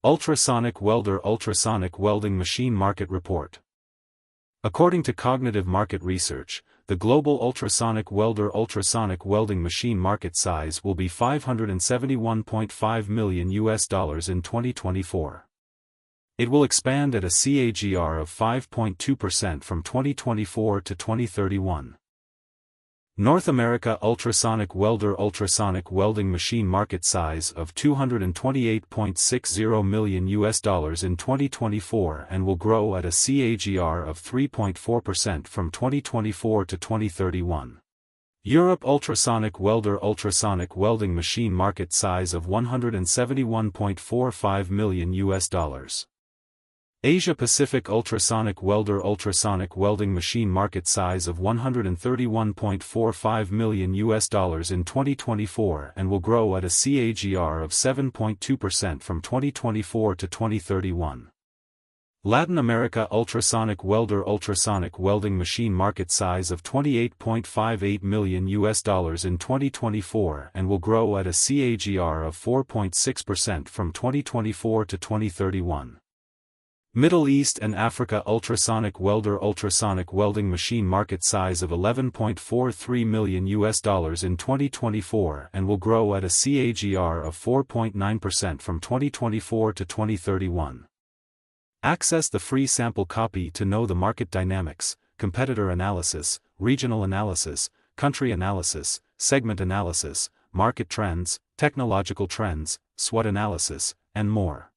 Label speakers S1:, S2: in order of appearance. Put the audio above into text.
S1: Ultrasonic Welder Ultrasonic Welding Machine Market Report. According to Cognitive Market Research, the global ultrasonic welder ultrasonic welding machine market size will be $571.5 million in 2024. It will expand at a CAGR of 5.2% from 2024 to 2031. North America ultrasonic welder ultrasonic welding machine market size of $228.60 million in 2024 and will grow at a CAGR of 3.4% from 2024 to 2031. Europe ultrasonic welder ultrasonic welding machine market size of $171.45 million. Asia Pacific ultrasonic welder ultrasonic welding machine market size of $131.45 million in 2024 and will grow at a CAGR of 7.2% from 2024 to 2031. Latin America ultrasonic welder ultrasonic welding machine market size of $28.58 million in 2024 and will grow at a CAGR of 4.6% from 2024 to 2031. Middle East and Africa ultrasonic welder ultrasonic welding machine market size of $11.43 million in 2024 and will grow at a CAGR of 4.9% from 2024 to 2031. Access the free sample copy to know the market dynamics, competitor analysis, regional analysis, country analysis, segment analysis, market trends, technological trends, SWOT analysis, and more.